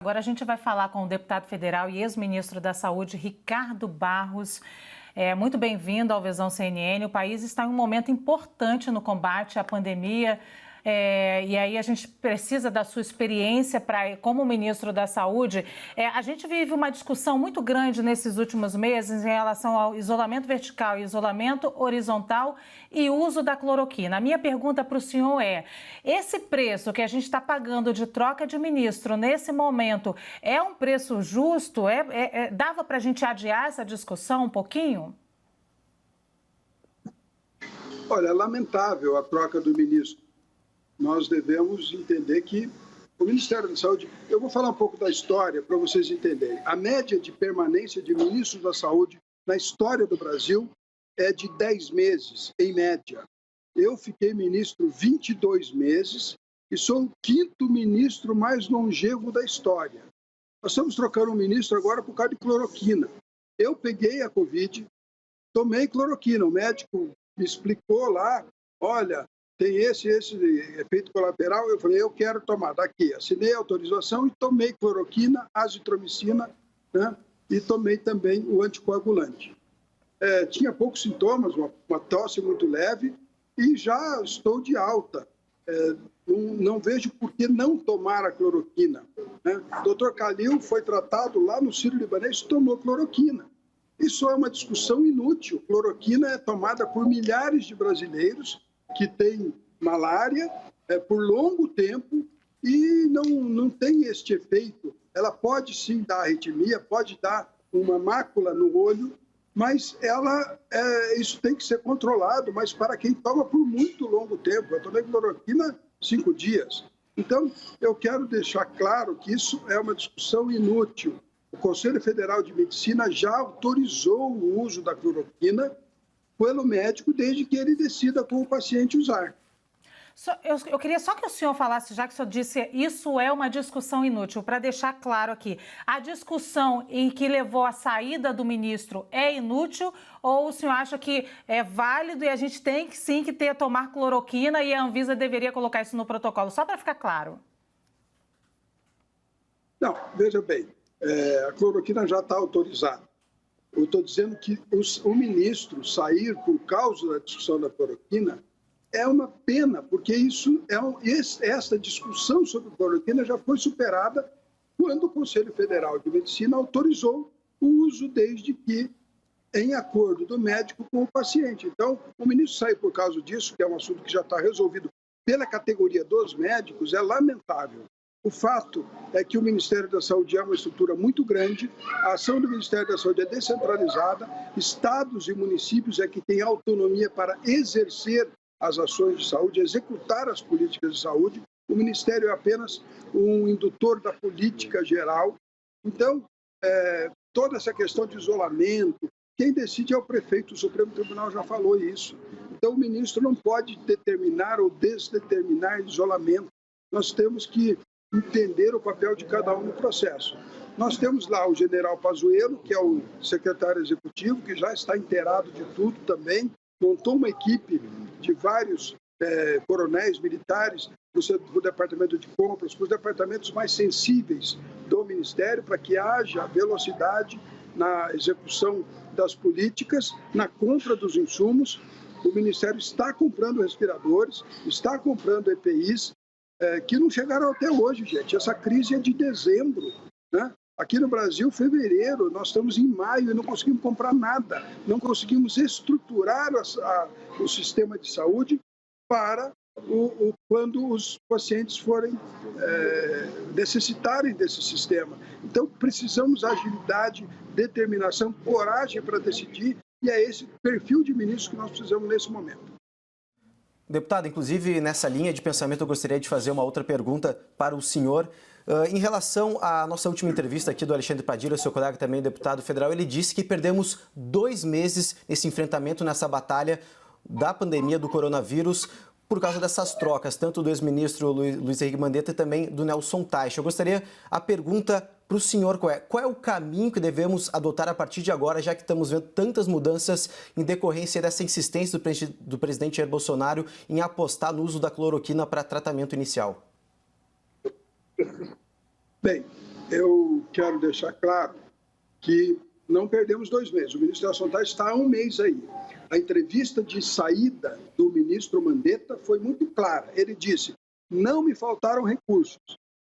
Agora a gente vai falar com o deputado federal e ex-ministro da Saúde, Ricardo Barros. Muito bem-vindo ao Visão CNN. O país está em um momento importante no combate à pandemia. E aí a gente precisa da sua experiência como ministro da Saúde. A gente vive uma discussão muito grande nesses últimos meses em relação ao isolamento vertical e isolamento horizontal e uso da cloroquina. A minha pergunta para o senhor esse preço que a gente está pagando de troca de ministro nesse momento é um preço justo? Dava para a gente adiar essa discussão um pouquinho? Olha, é lamentável a troca do ministro. Nós devemos entender que o Ministério da Saúde... Eu vou falar um pouco da história para vocês entenderem. A média de permanência de ministros da Saúde na história do Brasil é de 10 meses, em média. Eu fiquei ministro 22 meses e sou o 5º ministro mais longevo da história. Nós estamos trocando um ministro agora por causa de cloroquina. Eu peguei a Covid, tomei cloroquina. O médico me explicou lá, olha... tem esse efeito colateral, eu falei, eu quero tomar daqui. Assinei a autorização e tomei cloroquina, azitromicina, né? E tomei também o anticoagulante. Tinha poucos sintomas, uma tosse muito leve e já estou de alta. Não vejo por que não tomar a cloroquina, né? O Dr. Calil foi tratado lá no Sírio-Libanês e tomou cloroquina. Isso é uma discussão inútil. Cloroquina é tomada por milhares de brasileiros que tem malária por longo tempo e não tem este efeito. Ela pode sim dar arritmia, pode dar uma mácula no olho, mas isso tem que ser controlado, mas para quem toma por muito longo tempo. Eu tomei cloroquina 5 dias. Então, eu quero deixar claro que isso é uma discussão inútil. O Conselho Federal de Medicina já autorizou o uso da cloroquina pelo médico, desde que ele decida com o paciente usar. Eu queria só que o senhor falasse, já que o senhor disse isso é uma discussão inútil, para deixar claro aqui, a discussão em que levou à saída do ministro é inútil ou o senhor acha que é válido e a gente tem que sim que tomar cloroquina e a Anvisa deveria colocar isso no protocolo, só para ficar claro? Não, veja bem, a cloroquina já está autorizada. Eu estou dizendo que o ministro sair por causa da discussão da cloroquina é uma pena, porque essa discussão sobre cloroquina já foi superada quando o Conselho Federal de Medicina autorizou o uso desde que em acordo do médico com o paciente. Então, o ministro sair por causa disso, que é um assunto que já está resolvido pela categoria dos médicos, é lamentável. O fato é que o Ministério da Saúde é uma estrutura muito grande, a ação do Ministério da Saúde é descentralizada, estados e municípios é que têm autonomia para exercer as ações de saúde, executar as políticas de saúde, o Ministério é apenas um indutor da política geral. Então, toda essa questão de isolamento, quem decide é o prefeito, o Supremo Tribunal já falou isso. Então, o ministro não pode determinar ou desdeterminar isolamento. Nós temos que entender o papel de cada um no processo. Nós temos lá o general Pazuello, que é o secretário executivo, que já está inteirado de tudo também, montou uma equipe de vários coronéis militares para o departamento de compras, para os departamentos mais sensíveis do Ministério, para que haja velocidade na execução das políticas, na compra dos insumos. O Ministério está comprando respiradores, está comprando EPIs, que não chegaram até hoje, gente. Essa crise é de dezembro, né? Aqui no Brasil, fevereiro, nós estamos em maio e não conseguimos comprar nada. Não conseguimos estruturar o sistema de saúde para quando os pacientes forem necessitarem desse sistema. Então, precisamos agilidade, determinação, coragem para decidir, e é esse perfil de ministro que nós precisamos nesse momento. Deputado, inclusive nessa linha de pensamento eu gostaria de fazer uma outra pergunta para o senhor. Em relação à nossa última entrevista aqui do Alexandre Padilha, seu colega também deputado federal, ele disse que perdemos 2 meses nesse enfrentamento, nessa batalha da pandemia do coronavírus, por causa dessas trocas, tanto do ex-ministro Luiz Henrique Mandetta e também do Nelson Teich. Eu gostaria a pergunta para o senhor, qual é o caminho que devemos adotar a partir de agora, já que estamos vendo tantas mudanças em decorrência dessa insistência do presidente Jair Bolsonaro em apostar no uso da cloroquina para tratamento inicial? Bem, eu quero deixar claro que não perdemos 2 meses. O ministro Nelson Tais está há 1 mês aí. A entrevista de saída do ministro Mandetta foi muito clara. Ele disse: não me faltaram recursos.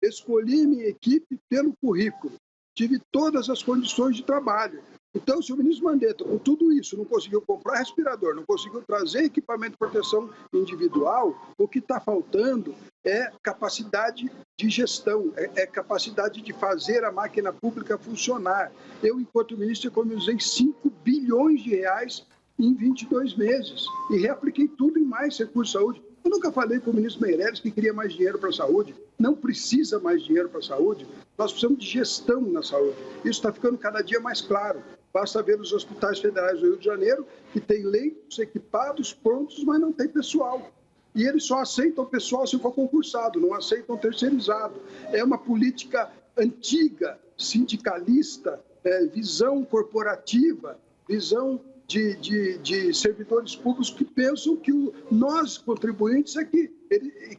Escolhi minha equipe pelo currículo. Tive todas as condições de trabalho. Então, se o ministro Mandetta, com tudo isso, não conseguiu comprar respirador, não conseguiu trazer equipamento de proteção individual, o que está faltando é capacidade de gestão, é capacidade de fazer a máquina pública funcionar. Eu, enquanto ministro, economizei 5 bilhões de reais em 22 meses e reapliquei tudo em mais recursos de saúde. Eu nunca falei com o ministro Meirelles que queria mais dinheiro para a saúde. Não precisa mais dinheiro para a saúde. Nós precisamos de gestão na saúde. Isso está ficando cada dia mais claro. Basta ver os hospitais federais do Rio de Janeiro, que têm leitos equipados, prontos, mas não tem pessoal. E eles só aceitam pessoal se for concursado, não aceitam terceirizado. É uma política antiga, sindicalista, visão corporativa, visão de servidores públicos que pensam que nós, contribuintes, é que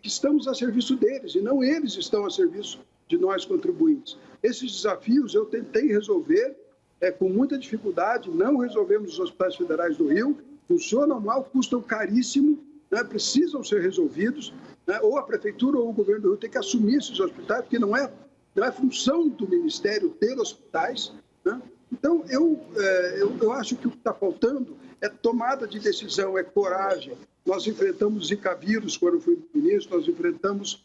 estamos a serviço deles, e não eles estão a serviço de nós, contribuintes. Esses desafios eu tentei resolver com muita dificuldade, não resolvemos os hospitais federais do Rio, funcionam mal, custam caríssimo, né, precisam ser resolvidos, né, ou a Prefeitura ou o Governo do Rio tem que assumir esses hospitais, porque não é função do Ministério ter hospitais, né? Então, eu acho que o que está faltando é tomada de decisão, é coragem. Nós enfrentamos Zika vírus quando eu fui ministro, nós enfrentamos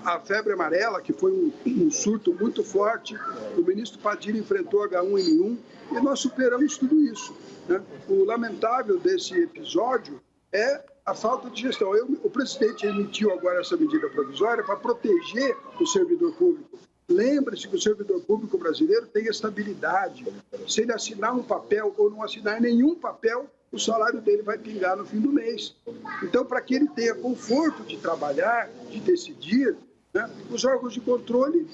a febre amarela, que foi um surto muito forte. O ministro Padilha enfrentou H1N1 e nós superamos tudo isso, né? O lamentável desse episódio é a falta de gestão. O presidente emitiu agora essa medida provisória para proteger o servidor público. Lembre-se que o servidor público brasileiro tem estabilidade. Se ele assinar um papel ou não assinar nenhum papel, o salário dele vai pingar no fim do mês. Então, para que ele tenha conforto de trabalhar, de decidir, né, os órgãos de controle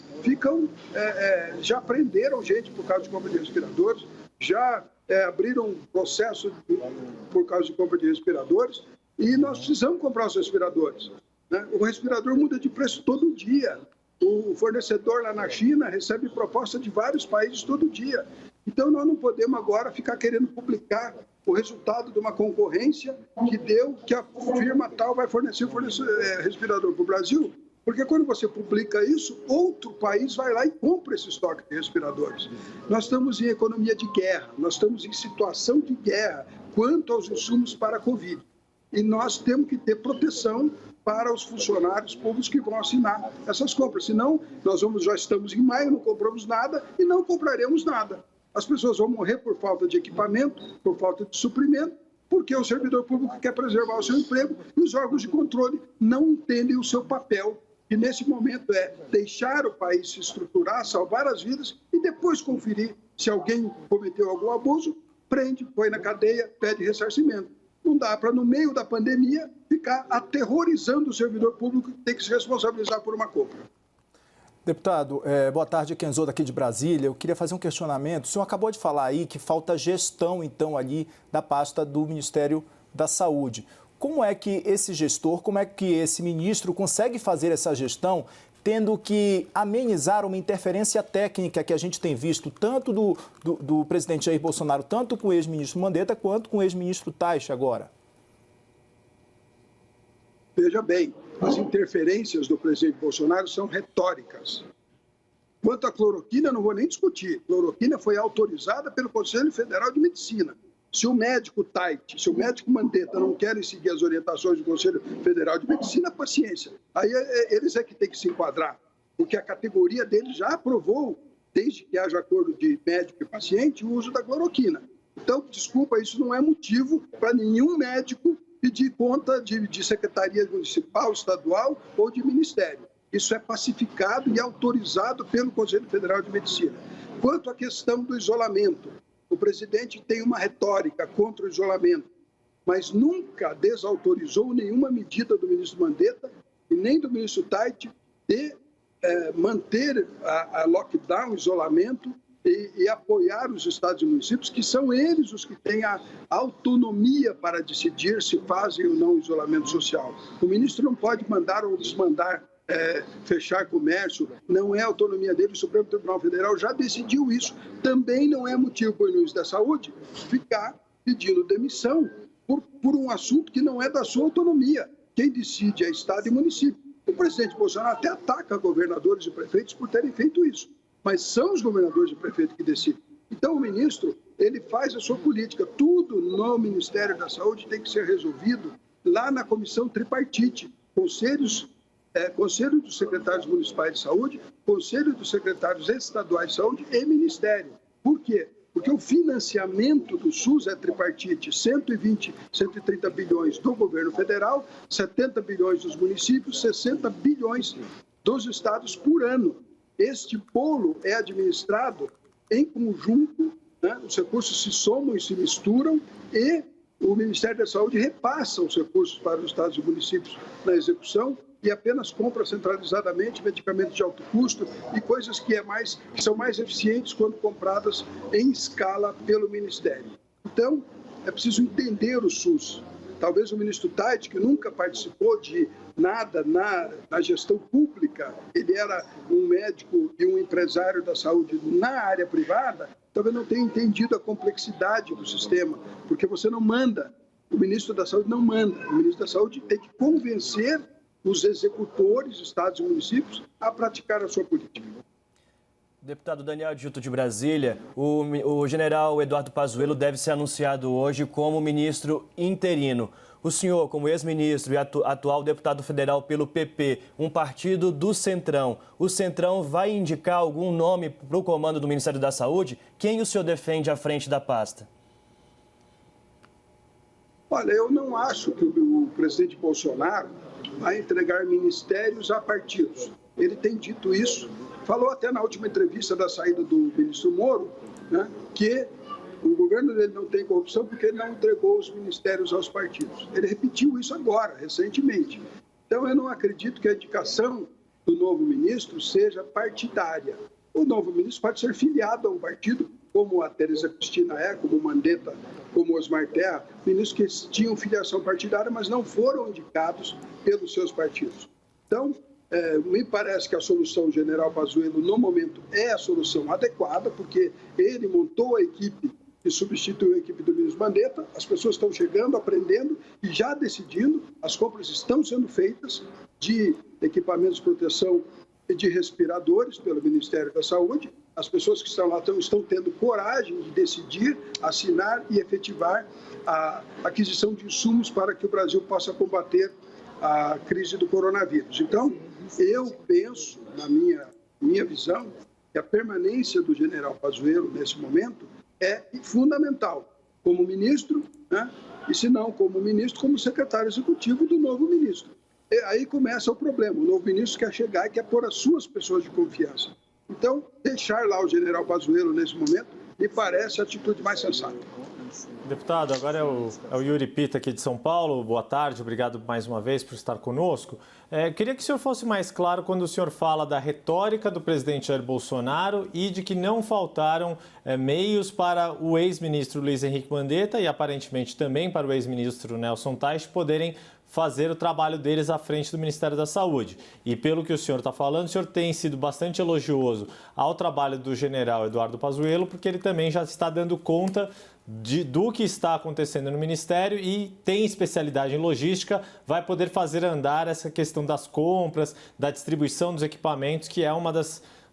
já prenderam gente por causa de compra de respiradores, já abriram processo por causa de compra de respiradores, e nós precisamos comprar os respiradores, né? O respirador muda de preço todo dia. O fornecedor lá na China recebe proposta de vários países todo dia. Então, nós não podemos agora ficar querendo publicar o resultado de uma concorrência que a firma tal vai fornecer respirador para o Brasil, porque quando você publica isso, outro país vai lá e compra esse estoque de respiradores. Nós estamos em economia de guerra, nós estamos em situação de guerra quanto aos insumos para a Covid. E nós temos que ter proteção para os funcionários públicos que vão assinar essas compras. Senão, já estamos em maio, não compramos nada e não compraremos nada. As pessoas vão morrer por falta de equipamento, por falta de suprimento, porque o servidor público quer preservar o seu emprego e os órgãos de controle não entendem o seu papel, que nesse momento é deixar o país se estruturar, salvar as vidas e depois conferir se alguém cometeu algum abuso, prende, põe na cadeia, pede ressarcimento. Não dá para, no meio da pandemia, ficar aterrorizando o servidor público que tem que se responsabilizar por uma compra. Deputado, boa tarde, Kenzo daqui de Brasília. Eu queria fazer um questionamento. O senhor acabou de falar aí que falta gestão, então, ali da pasta do Ministério da Saúde. Como é que esse gestor, como é que esse ministro consegue fazer essa gestão tendo que amenizar uma interferência técnica que a gente tem visto tanto do presidente Jair Bolsonaro, tanto com o ex-ministro Mandetta, quanto com o ex-ministro Tais agora? Veja bem, as interferências do presidente Bolsonaro são retóricas. Quanto à cloroquina, não vou nem discutir. Cloroquina foi autorizada pelo Conselho Federal de Medicina. Se o médico Tait, se o médico Mandetta não querem seguir as orientações do Conselho Federal de Medicina, paciência. Aí eles é que têm que se enquadrar, porque a categoria deles já aprovou, desde que haja acordo de médico e paciente, o uso da cloroquina. Então, desculpa, isso não é motivo para nenhum médico pedir conta de secretaria municipal, estadual ou de ministério. Isso é pacificado e autorizado pelo Conselho Federal de Medicina. Quanto à questão do isolamento, o presidente tem uma retórica contra o isolamento, mas nunca desautorizou nenhuma medida do ministro Mandetta e nem do ministro Tait de manter a lockdown, isolamento e apoiar os estados e municípios, que são eles os que têm a autonomia para decidir se fazem ou não isolamento social. O ministro não pode mandar ou desmandar fechar comércio, não é autonomia dele. O Supremo Tribunal Federal já decidiu isso. Também não é motivo para o ministro da Saúde ficar pedindo demissão por um assunto que não é da sua autonomia. Quem decide é Estado e município. O presidente Bolsonaro até ataca governadores e prefeitos por terem feito isso, mas são os governadores e prefeitos que decidem. Então, o ministro, ele faz a sua política. Tudo no Ministério da Saúde tem que ser resolvido lá na comissão tripartite. Conselho dos secretários municipais de saúde, Conselho dos secretários estaduais de saúde e Ministério. Por quê? Porque o financiamento do SUS é tripartite, 120, 130 bilhões do governo federal, 70 bilhões dos municípios, 60 bilhões dos estados por ano. Este bolo é administrado em conjunto, né? Os recursos se somam e se misturam e o Ministério da Saúde repassa os recursos para os estados e municípios na execução e apenas compra centralizadamente medicamentos de alto custo e coisas que são mais eficientes quando compradas em escala pelo Ministério. Então, é preciso entender o SUS. Talvez o ministro Tade, que nunca participou de nada na gestão pública, ele era um médico e um empresário da saúde na área privada, talvez não tenha entendido a complexidade do sistema, porque você não manda, o ministro da Saúde não manda, o ministro da Saúde tem que convencer os executores, estados e municípios, a praticar a sua política. Deputado Daniel Adjuto de Brasília, o general Eduardo Pazuello deve ser anunciado hoje como ministro interino. O senhor, como ex-ministro e atual deputado federal pelo PP, um partido do Centrão, o Centrão vai indicar algum nome para o comando do Ministério da Saúde? Quem o senhor defende à frente da pasta? Olha, eu não acho que o presidente Bolsonaro vai entregar ministérios a partidos. Ele tem dito isso. Falou até na última entrevista da saída do ministro Moro, né, que o governo dele não tem corrupção porque ele não entregou os ministérios aos partidos. Ele repetiu isso agora, recentemente. Então, eu não acredito que a indicação do novo ministro seja partidária. O novo ministro pode ser filiado a um partido, como a Tereza Cristina como o Mandetta, como o Osmar Terra, ministros que tinham filiação partidária, mas não foram indicados pelos seus partidos. Então, me parece que a solução do general Pazuello, no momento, é a solução adequada, porque ele montou a equipe que substituiu a equipe do ministro Mandetta, as pessoas estão chegando, aprendendo e já decidindo, as compras estão sendo feitas de equipamentos de proteção e de respiradores pelo Ministério da Saúde. As pessoas que estão lá estão tendo coragem de decidir, assinar e efetivar a aquisição de insumos para que o Brasil possa combater a crise do coronavírus. Então, eu penso, na minha visão, que a permanência do general Pazuello nesse momento é fundamental, como ministro, né? E se não como ministro, como secretário executivo do novo ministro. E aí começa o problema, o novo ministro quer chegar e quer pôr as suas pessoas de confiança. Então, deixar lá o general Pazuello nesse momento me parece a atitude mais sensata. Deputado, agora é o Yuri Pita aqui de São Paulo. Boa tarde, obrigado mais uma vez por estar conosco. Queria que o senhor fosse mais claro quando o senhor fala da retórica do presidente Jair Bolsonaro e de que não faltaram meios para o ex-ministro Luiz Henrique Mandetta e aparentemente também para o ex-ministro Nelson Teich poderem fazer o trabalho deles à frente do Ministério da Saúde. E pelo que o senhor está falando, o senhor tem sido bastante elogioso ao trabalho do general Eduardo Pazuello, porque ele também já está dando conta do que está acontecendo no Ministério e tem especialidade em logística, vai poder fazer andar essa questão das compras, da distribuição dos equipamentos, que é uma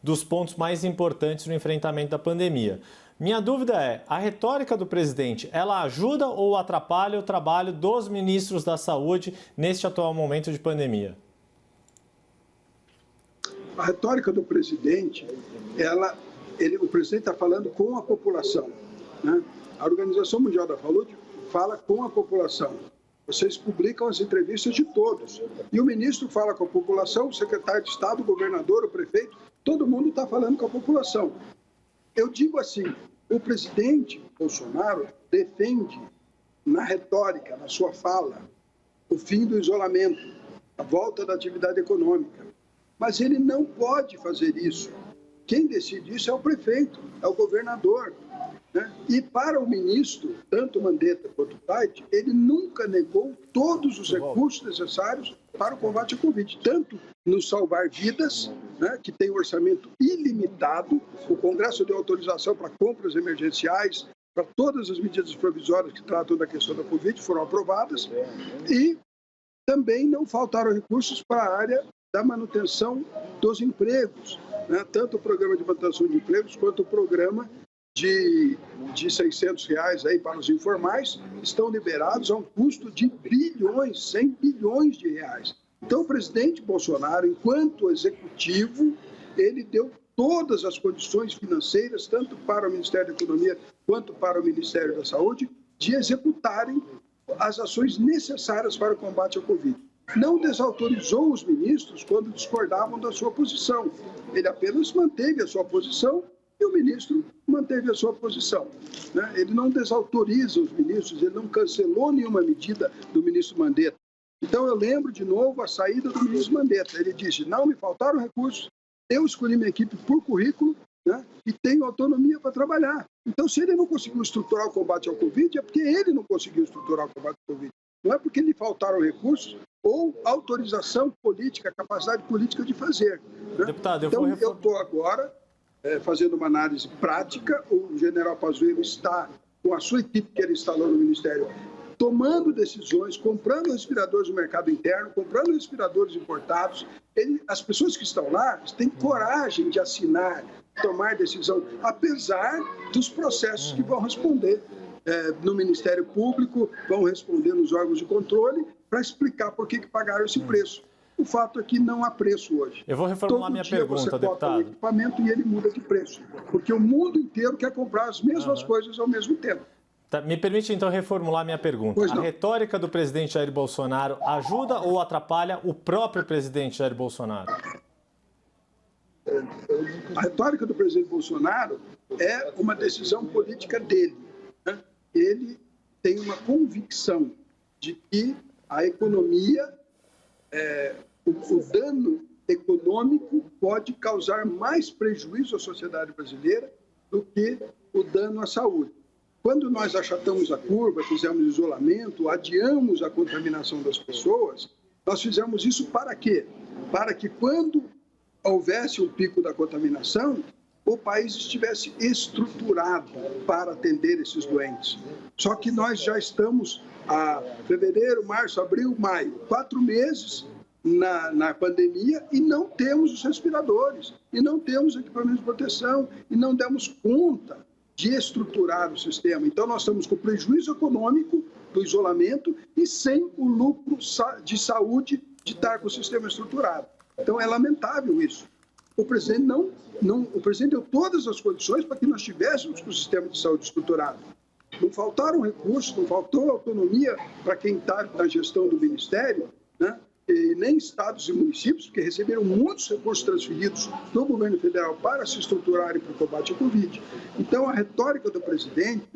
dos pontos mais importantes no enfrentamento da pandemia. Minha dúvida é, a retórica do presidente, ela ajuda ou atrapalha o trabalho dos ministros da saúde neste atual momento de pandemia? A retórica do presidente, o presidente está falando com a população, né? A Organização Mundial da Saúde fala com a população. Vocês publicam as entrevistas de todos. E o ministro fala com a população, o secretário de Estado, o governador, o prefeito, todo mundo está falando com a população. Eu digo assim, o presidente Bolsonaro defende, na retórica, na sua fala, o fim do isolamento, a volta da atividade econômica. Mas ele não pode fazer isso Quem decide isso é o prefeito, é o governador. Né? E para o ministro, tanto Mandetta quanto Tait, ele nunca negou todos os recursos necessários para o combate à Covid, tanto no Salvar Vidas, né, que tem um orçamento ilimitado, o Congresso deu autorização para compras emergenciais, para todas as medidas provisórias que tratam da questão da Covid foram aprovadas, e também não faltaram recursos para a área da manutenção dos empregos, né? Tanto o programa de manutenção de empregos quanto o programa de R$600 aí para os informais estão liberados a um custo de bilhões, 100 bilhões de reais. Então, o presidente Bolsonaro, enquanto executivo, ele deu todas as condições financeiras, tanto para o Ministério da Economia quanto para o Ministério da Saúde, de executarem as ações necessárias para o combate ao Covid. Não desautorizou os ministros quando discordavam da sua posição. Ele apenas manteve a sua posição e o ministro manteve a sua posição. Né? Ele não desautoriza os ministros, ele não cancelou nenhuma medida do ministro Mandetta. Então, eu lembro de novo a saída do ministro Mandetta. Ele disse, não me faltaram recursos, eu escolhi minha equipe por currículo, né? E tenho autonomia para trabalhar. Então, se ele não conseguiu estruturar o combate ao Covid, é porque ele não conseguiu estruturar o combate ao Covid. Não é porque lhe faltaram recursos ou autorização política, capacidade política de fazer. Né? Deputado, eu estou agora fazendo uma análise prática. O general Pazuello está com a sua equipe que ele instalou no Ministério, tomando decisões, comprando respiradores no mercado interno, comprando respiradores importados. As pessoas que estão lá têm coragem de assinar, tomar decisão, apesar dos processos que vão responder no Ministério Público, vão responder nos órgãos de controle, para explicar por que pagaram esse preço. O fato é que não há preço hoje. Eu vou reformular minha pergunta, deputado. Você bota um equipamento e ele muda de preço, porque o mundo inteiro quer comprar as mesmas coisas ao mesmo tempo. Tá, me permite, então, reformular minha pergunta. A retórica do presidente Jair Bolsonaro ajuda ou atrapalha o próprio presidente Jair Bolsonaro? A retórica do presidente Bolsonaro é uma decisão política dele. Né? Ele tem uma convicção de que a economia, o dano econômico pode causar mais prejuízo à sociedade brasileira do que o dano à saúde. Quando nós achatamos a curva, fizemos isolamento, adiamos a contaminação das pessoas, nós fizemos isso para quê? Para que quando houvesse um pico da contaminação, o país estivesse estruturado para atender esses doentes. Só que nós já estamos a fevereiro, março, abril, maio, 4 meses na pandemia e não temos os respiradores, e não temos equipamentos de proteção, e não demos conta de estruturar o sistema. Então, nós estamos com prejuízo econômico do isolamento e sem o lucro de saúde de estar com o sistema estruturado. Então, é lamentável isso. O presidente o presidente deu todas as condições para que nós tivéssemos com o sistema de saúde estruturado. Não faltaram recursos, não faltou autonomia para quem está na gestão do Ministério, né? E nem estados e municípios, porque receberam muitos recursos transferidos do governo federal para se estruturarem para o combate à Covid. Então, a retórica do presidente,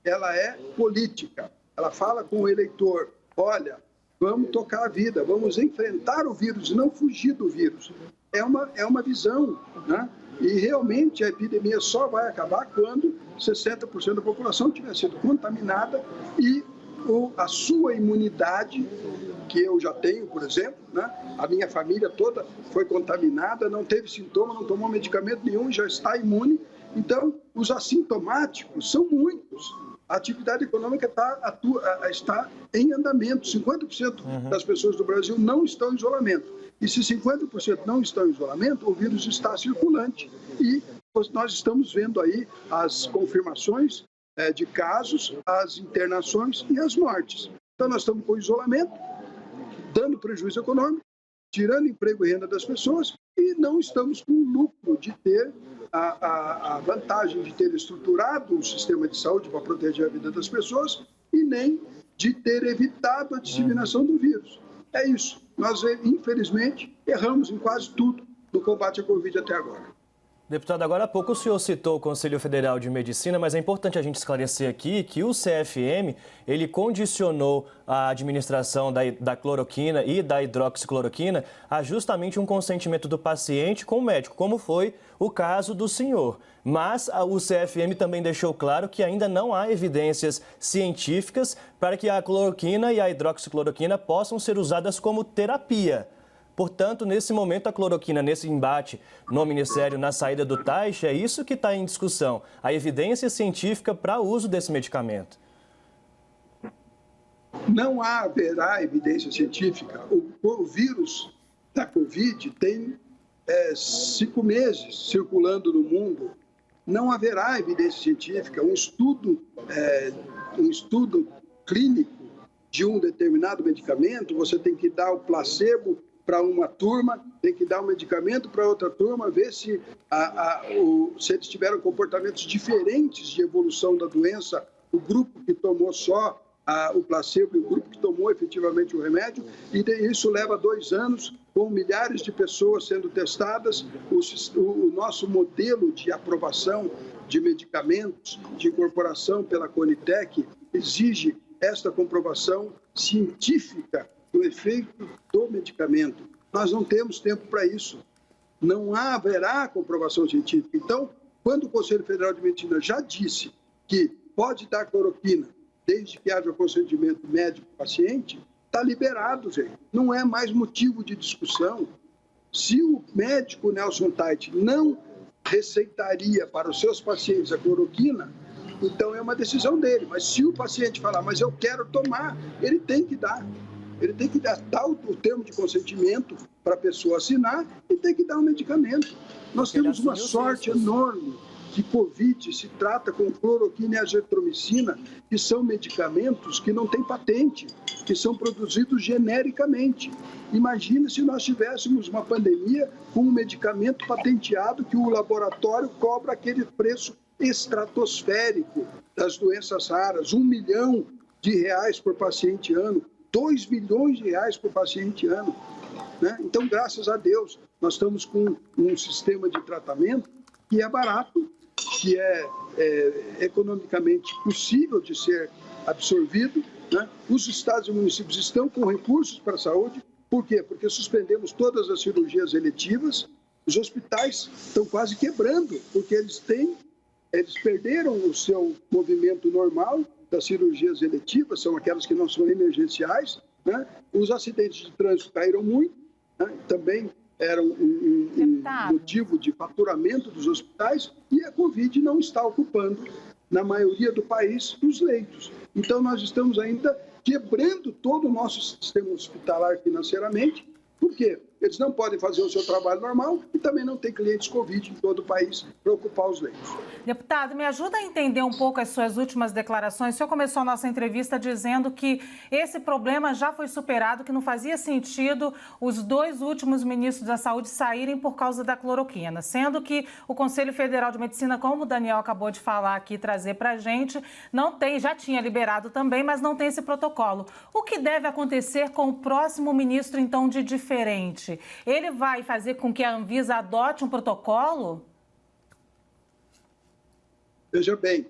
ela é política. Ela fala com o eleitor, olha, vamos tocar a vida, vamos enfrentar o vírus e não fugir do vírus. É uma visão, né? E realmente a epidemia só vai acabar quando 60% da população tiver sido contaminada e a sua imunidade, que eu já tenho, por exemplo, né? A minha família toda foi contaminada, não teve sintoma, não tomou medicamento nenhum, já está imune. Então, os assintomáticos são muitos. A atividade econômica está em andamento. 50% das pessoas do Brasil não estão em isolamento. E se 50% não estão em isolamento, o vírus está circulante. E nós estamos vendo aí as confirmações de casos, as internações e as mortes. Então, nós estamos com isolamento, dando prejuízo econômico, tirando emprego e renda das pessoas e não estamos com o lucro de ter a vantagem de ter estruturado o sistema de saúde para proteger a vida das pessoas e nem de ter evitado a disseminação do vírus. É isso. Nós, infelizmente, erramos em quase tudo no combate à Covid até agora. Deputado, agora há pouco o senhor citou o Conselho Federal de Medicina, mas é importante a gente esclarecer aqui que o CFM, ele condicionou a administração da cloroquina e da hidroxicloroquina a justamente um consentimento do paciente com o médico, como foi o caso do senhor. Mas o CFM também deixou claro que ainda não há evidências científicas para que a cloroquina e a hidroxicloroquina possam ser usadas como terapia. Portanto, nesse momento, a cloroquina, nesse embate no Ministério, na saída do taxa, é isso que está em discussão, a evidência científica para o uso desse medicamento. Não haverá evidência científica. O vírus da Covid tem 5 meses circulando no mundo. Não haverá evidência científica. Um estudo clínico de um determinado medicamento, você tem que dar o placebo para uma turma, tem que dar um medicamento para outra turma, ver se eles tiveram comportamentos diferentes de evolução da doença, o grupo que tomou só o placebo e o grupo que tomou efetivamente o remédio, e isso leva 2 anos, com milhares de pessoas sendo testadas. O nosso modelo de aprovação de medicamentos, de incorporação pela Conitec, exige esta comprovação científica do efeito do medicamento. Nós não temos tempo para isso. Não haverá comprovação científica. Então, quando o Conselho Federal de Medicina já disse que pode dar cloroquina desde que haja consentimento médico-paciente, está liberado, gente. Não é mais motivo de discussão. Se o médico Nelson Tait não receitaria para os seus pacientes a cloroquina, então é uma decisão dele. Mas se o paciente falar, mas eu quero tomar, ele tem que dar. Ele tem que dar o termo de consentimento para a pessoa assinar e tem que dar um medicamento. Nós temos uma sorte enorme que Covid se trata com cloroquina e azitromicina, que são medicamentos que não têm patente, que são produzidos genericamente. Imagina se nós tivéssemos uma pandemia com um medicamento patenteado que o laboratório cobra aquele preço estratosférico das doenças raras, R$1 milhão por paciente ano, R$2 bilhões por paciente ano. Né? Então, graças a Deus, nós estamos com um sistema de tratamento que é barato, que é economicamente possível de ser absorvido. Né? Os estados e municípios estão com recursos para a saúde. Por quê? Porque suspendemos todas as cirurgias eletivas. Os hospitais estão quase quebrando, porque eles perderam o seu movimento normal das cirurgias eletivas, são aquelas que não são emergenciais. Né? Os acidentes de trânsito caíram muito, né? Também era um motivo de faturamento dos hospitais, e a Covid não está ocupando, na maioria do país, os leitos. Então, nós estamos ainda quebrando todo o nosso sistema hospitalar financeiramente. Por quê? Eles não podem fazer o seu trabalho normal e também não tem clientes Covid em todo o país para ocupar os leitos. Deputado, me ajuda a entender um pouco as suas últimas declarações. O senhor começou a nossa entrevista dizendo que esse problema já foi superado, que não fazia sentido os 2 últimos ministros da Saúde saírem por causa da cloroquina, sendo que o Conselho Federal de Medicina, como o Daniel acabou de falar aqui, trazer para a gente, já tinha liberado também, mas não tem esse protocolo. O que deve acontecer com o próximo ministro, então, de diferente? Ele vai fazer com que a Anvisa adote um protocolo? Veja bem,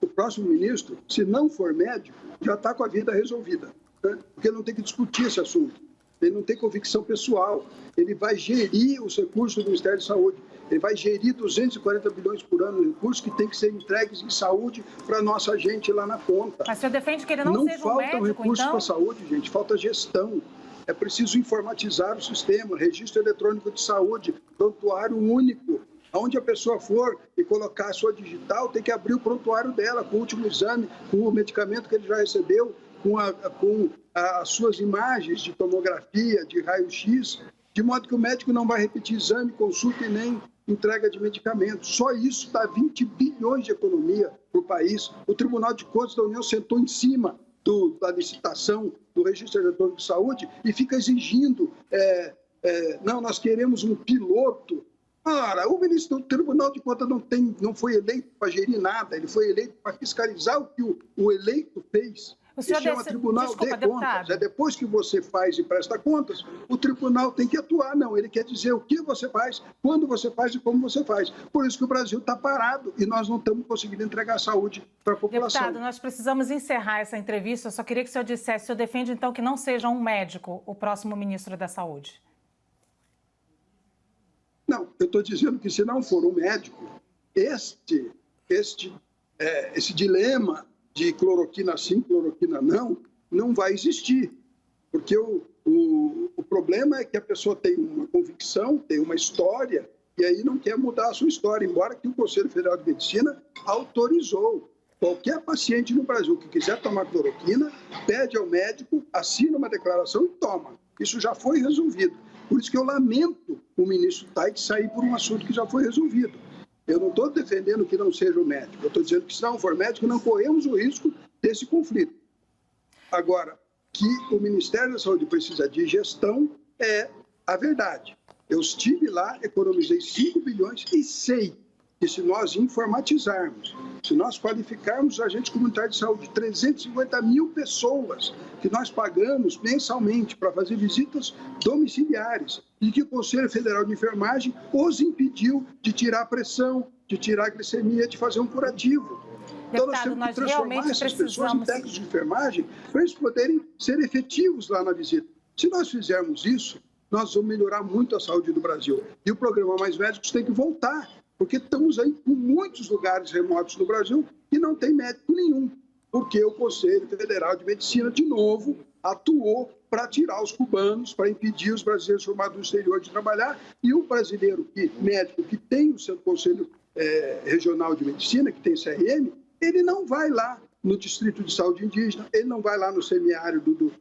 o próximo ministro, se não for médico, já está com a vida resolvida, né? Porque não tem que discutir esse assunto. Ele não tem convicção pessoal. Ele vai gerir os recursos do Ministério da Saúde. Ele vai gerir 240 bilhões por ano de recursos que tem que ser entregues em saúde para a nossa gente lá na ponta. Mas o senhor defende que ele não seja um médico, então? Não faltam recursos para a então? saúde, gente. Falta gestão. É preciso informatizar o sistema, registro eletrônico de saúde, prontuário único. Aonde a pessoa for e colocar a sua digital, tem que abrir o prontuário dela com o último exame, com o medicamento que ele já recebeu, com as suas imagens de tomografia, de raio-x, de modo que o médico não vai repetir exame, consulta e nem entrega de medicamentos. Só isso dá 20 bilhões de economia para o país. O Tribunal de Contas da União sentou em cima da licitação do Registro Eletrônico de Saúde e fica exigindo, não, nós queremos um piloto. Ora, o ministro do Tribunal de Contas não foi eleito para gerir nada, ele foi eleito para fiscalizar o que o eleito fez. O senhor chama Tribunal de Contas. deputado. É depois que você faz e presta contas, o tribunal tem que atuar. Não, ele quer dizer o que você faz, quando você faz e como você faz. Por isso que o Brasil está parado e nós não estamos conseguindo entregar saúde para a população. Deputado, nós precisamos encerrar essa entrevista. Eu só queria que o senhor dissesse, o senhor defende então que não seja um médico o próximo ministro da Saúde? Não, eu estou dizendo que se não for um médico, esse dilema de cloroquina sim, cloroquina não vai existir. Porque o problema é que a pessoa tem uma convicção, tem uma história, e aí não quer mudar a sua história, embora que o Conselho Federal de Medicina autorizou. Qualquer paciente no Brasil que quiser tomar cloroquina, pede ao médico, assina uma declaração e toma. Isso já foi resolvido. Por isso que eu lamento o ministro Taix sair por um assunto que já foi resolvido. Eu não estou defendendo que não seja o médico. Eu estou dizendo que se não for médico, não corremos o risco desse conflito. Agora, que o Ministério da Saúde precisa de gestão é a verdade. Eu estive lá, economizei 5 bilhões e sei que se nós informatizarmos, se nós qualificarmos os agentes comunitários de saúde, 350 mil pessoas que nós pagamos mensalmente para fazer visitas domiciliares e que o Conselho Federal de Enfermagem os impediu de tirar a pressão, de tirar a glicemia, de fazer um curativo. Então nós temos que transformar essas pessoas em técnicos de enfermagem para eles poderem ser efetivos lá na visita. Se nós fizermos isso, nós vamos melhorar muito a saúde do Brasil. E o programa Mais Médicos tem que voltar, porque estamos aí com muitos lugares remotos no Brasil que não tem médico nenhum, porque o Conselho Federal de Medicina, de novo, atuou para tirar os cubanos, para impedir os brasileiros formados no exterior de trabalhar, e o brasileiro, médico que tem o seu Conselho Regional de Medicina, que tem CRM, ele não vai lá no Distrito de Saúde Indígena, ele não vai lá no semiárido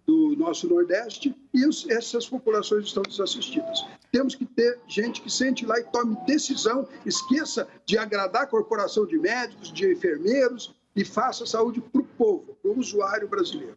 do nosso Nordeste, e essas populações estão desassistidas. Temos que ter gente que sente lá e tome decisão, esqueça de agradar a corporação de médicos, de enfermeiros, e faça saúde para o povo, para o usuário brasileiro.